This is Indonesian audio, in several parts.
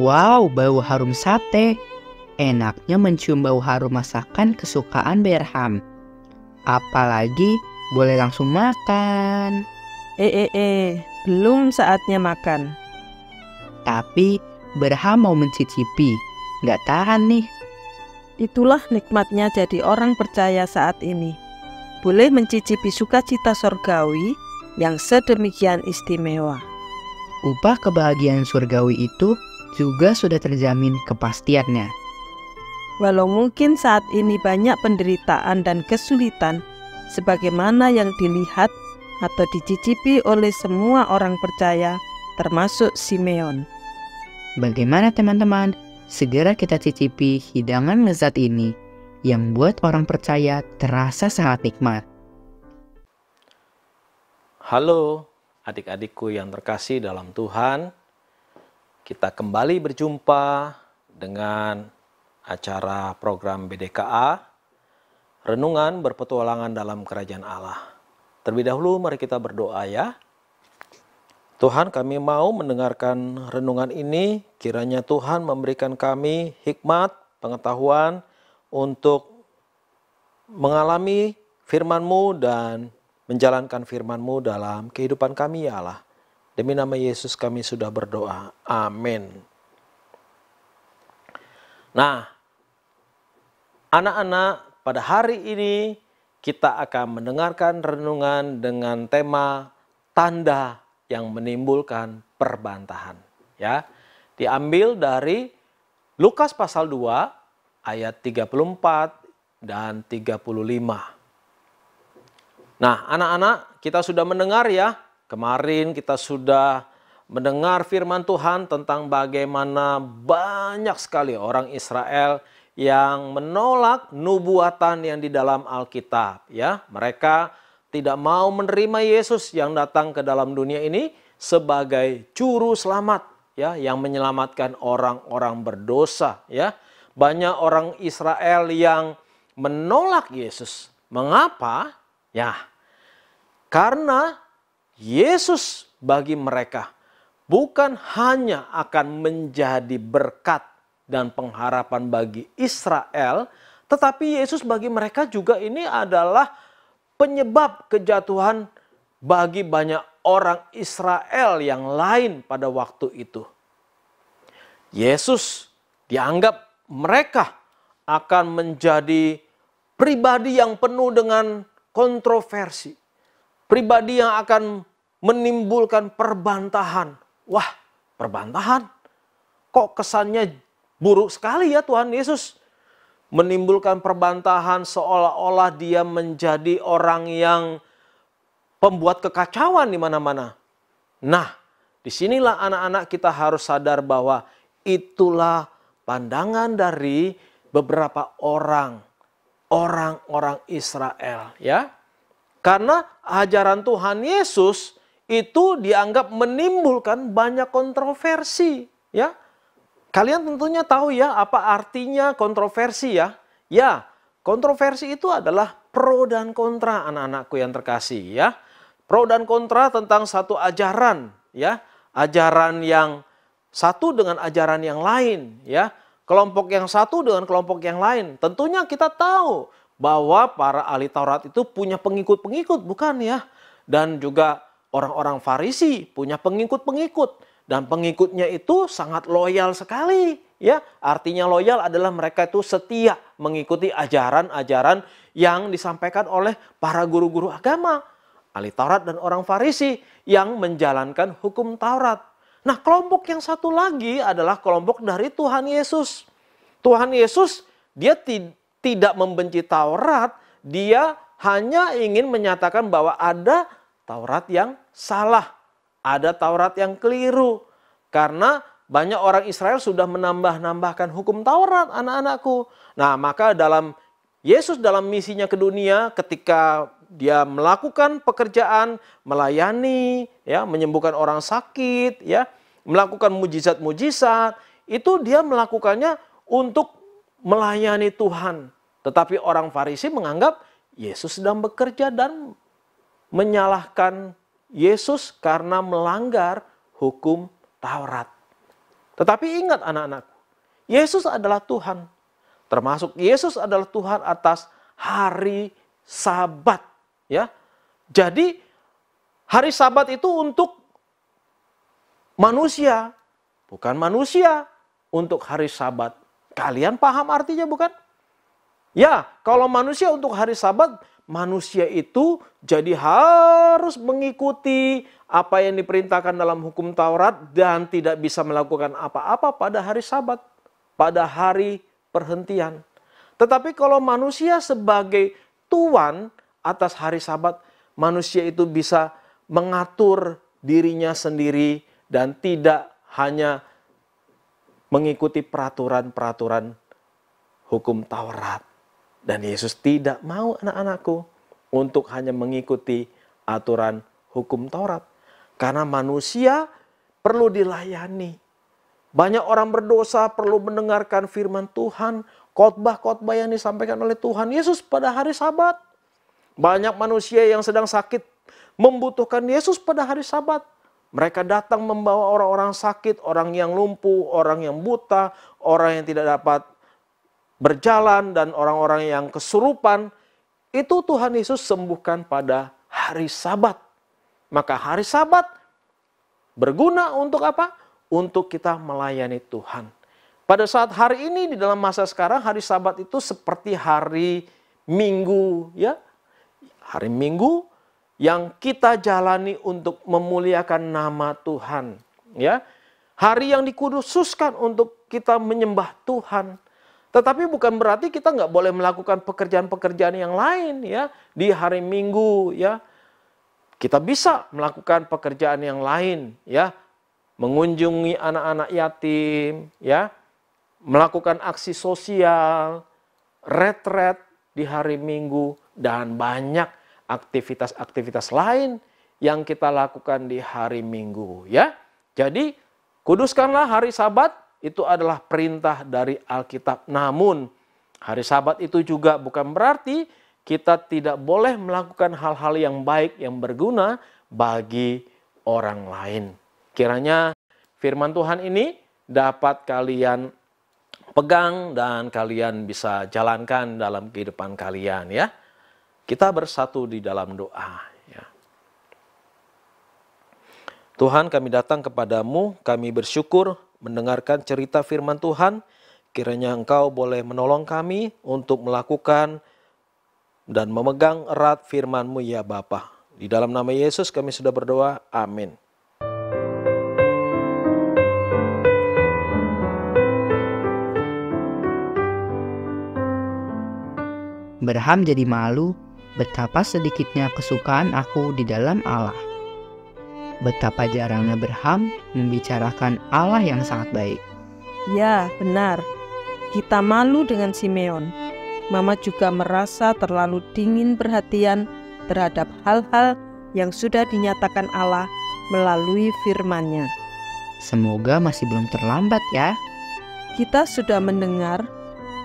Wow, bau harum sate. Enaknya mencium bau harum masakan kesukaan Berham. Apalagi boleh langsung makan. Belum saatnya makan. Tapi Berham mau mencicipi. Nggak tahan nih. Itulah nikmatnya jadi orang percaya saat ini. Boleh mencicipi sukacita sorgawi yang sedemikian istimewa. Upah kebahagiaan surgawi itu juga sudah terjamin kepastiannya. Walau mungkin saat ini banyak penderitaan dan kesulitan, sebagaimana yang dilihat atau dicicipi oleh semua orang percaya, termasuk Simeon. Bagaimana teman-teman? Segera kita cicipi hidangan lezat ini yang buat orang percaya terasa sangat nikmat. Halo adik-adikku yang terkasih dalam Tuhan. Kita kembali berjumpa dengan acara program BDKA, Renungan Berpetualangan dalam Kerajaan Allah. Terlebih dahulu mari kita berdoa ya. Tuhan, kami mau mendengarkan renungan ini, kiranya Tuhan memberikan kami hikmat, pengetahuan untuk mengalami firman-Mu dan menjalankan firman-Mu dalam kehidupan kami ya Allah. Demi nama Yesus kami sudah berdoa. Amin. Nah, anak-anak, pada hari ini kita akan mendengarkan renungan dengan tema tanda yang menimbulkan perbantahan. Ya, diambil dari Lukas pasal 2 ayat 34 dan 35. Nah, anak-anak, kita sudah mendengar ya. Kemarin kita sudah mendengar firman Tuhan tentang bagaimana banyak sekali orang Israel yang menolak nubuatan yang di dalam Alkitab. Ya, mereka tidak mau menerima Yesus yang datang ke dalam dunia ini sebagai juru selamat, ya, yang menyelamatkan orang-orang berdosa. Ya, banyak orang Israel yang menolak Yesus. Mengapa? Ya, karena Yesus bagi mereka bukan hanya akan menjadi berkat dan pengharapan bagi Israel, tetapi Yesus bagi mereka juga ini adalah penyebab kejatuhan bagi banyak orang Israel yang lain pada waktu itu. Yesus dianggap mereka akan menjadi pribadi yang penuh dengan kontroversi. Pribadi yang akan menimbulkan perbantahan. Wah, perbantahan? Kok kesannya buruk sekali ya Tuhan Yesus? Menimbulkan perbantahan seolah-olah dia menjadi orang yang pembuat kekacauan di mana-mana. Nah, disinilah anak-anak kita harus sadar bahwa itulah pandangan dari beberapa orang Israel, ya. Karena ajaran Tuhan Yesus itu dianggap menimbulkan banyak kontroversi, ya. Kalian tentunya tahu ya apa artinya kontroversi ya. Ya, kontroversi itu adalah pro dan kontra anak-anakku yang terkasih ya. Pro dan kontra tentang satu ajaran ya. Ajaran yang satu dengan ajaran yang lain ya. Kelompok yang satu dengan kelompok yang lain. Tentunya kita tahu bahwa para ahli Taurat itu punya pengikut-pengikut, bukan ya? Dan juga orang-orang Farisi punya pengikut-pengikut. Dan pengikutnya itu sangat loyal sekali. Ya, artinya loyal adalah mereka itu setia mengikuti ajaran-ajaran yang disampaikan oleh para guru-guru agama. Ahli Taurat dan orang Farisi yang menjalankan hukum Taurat. Nah, kelompok yang satu lagi adalah kelompok dari Tuhan Yesus. Tuhan Yesus dia tidak membenci Taurat, dia hanya ingin menyatakan bahwa ada Taurat yang salah, ada Taurat yang keliru. Karena banyak orang Israel sudah menambah-nambahkan hukum Taurat, anak-anakku. Nah, maka Yesus dalam misinya ke dunia ketika dia melakukan pekerjaan, melayani, ya, menyembuhkan orang sakit, ya, melakukan mujizat-mujizat, itu dia melakukannya untuk melayani Tuhan. Tetapi orang Farisi menganggap Yesus sedang bekerja dan menyalahkan Yesus karena melanggar hukum Taurat. Tetapi ingat anak-anak, Yesus adalah Tuhan. Termasuk Yesus adalah Tuhan atas hari Sabat. Ya, jadi hari Sabat itu untuk manusia, bukan manusia untuk hari Sabat. Kalian paham artinya bukan? Ya, kalau manusia untuk hari Sabat, manusia itu jadi harus mengikuti apa yang diperintahkan dalam hukum Taurat dan tidak bisa melakukan apa-apa pada hari Sabat, pada hari perhentian. Tetapi kalau manusia sebagai tuan atas hari Sabat, manusia itu bisa mengatur dirinya sendiri dan tidak hanya mengikuti peraturan-peraturan hukum Taurat. Dan Yesus tidak mau anak-anakku untuk hanya mengikuti aturan hukum Taurat. Karena manusia perlu dilayani. Banyak orang berdosa perlu mendengarkan firman Tuhan, khotbah-khotbah yang disampaikan oleh Tuhan Yesus pada hari Sabat. Banyak manusia yang sedang sakit membutuhkan Yesus pada hari Sabat. Mereka datang membawa orang-orang sakit, orang yang lumpuh, orang yang buta, orang yang tidak dapat berjalan, dan orang-orang yang kesurupan. Itu Tuhan Yesus sembuhkan pada hari Sabat. Maka hari Sabat berguna untuk apa? Untuk kita melayani Tuhan. Pada saat hari ini, di dalam masa sekarang, hari Sabat itu seperti hari Minggu, ya. Hari Minggu yang kita jalani untuk memuliakan nama Tuhan, ya. Hari yang dikhususkan untuk kita menyembah Tuhan. Tetapi bukan berarti kita nggak boleh melakukan pekerjaan-pekerjaan yang lain, ya. Di hari Minggu, ya. Kita bisa melakukan pekerjaan yang lain, ya. Mengunjungi anak-anak yatim, ya. Melakukan aksi sosial, retret di hari Minggu, dan banyak aktivitas-aktivitas lain yang kita lakukan di hari Minggu, ya. Jadi kuduskanlah hari Sabat, itu adalah perintah dari Alkitab. Namun hari Sabat itu juga bukan berarti kita tidak boleh melakukan hal-hal yang baik yang berguna bagi orang lain. Kiranya firman Tuhan ini dapat kalian pegang dan kalian bisa jalankan dalam kehidupan kalian, ya. Kita bersatu di dalam doa, ya. Tuhan, kami datang kepadamu, kami bersyukur mendengarkan cerita firman Tuhan. Kiranya Engkau boleh menolong kami untuk melakukan dan memegang erat firman-Mu, ya Bapa. Di dalam nama Yesus kami sudah berdoa, amin. Abraham jadi malu betapa sedikitnya kesukaan aku di dalam Allah. Betapa jarangnya Abraham membicarakan Allah yang sangat baik. Ya, benar. Kita malu dengan Simeon. Mama juga merasa terlalu dingin perhatian terhadap hal-hal yang sudah dinyatakan Allah melalui firman-Nya. Semoga masih belum terlambat, ya. Kita sudah mendengar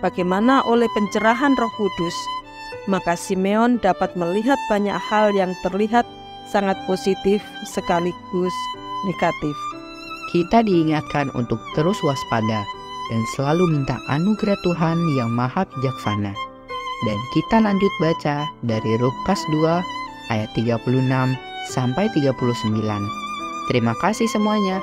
bagaimana oleh pencerahan Roh Kudus, maka Simeon dapat melihat banyak hal yang terlihat sangat positif sekaligus negatif. Kita diingatkan untuk terus waspada dan selalu minta anugerah Tuhan yang maha bijaksana. Dan kita lanjut baca dari Lukas 2 ayat 36 sampai 39. Terima kasih semuanya.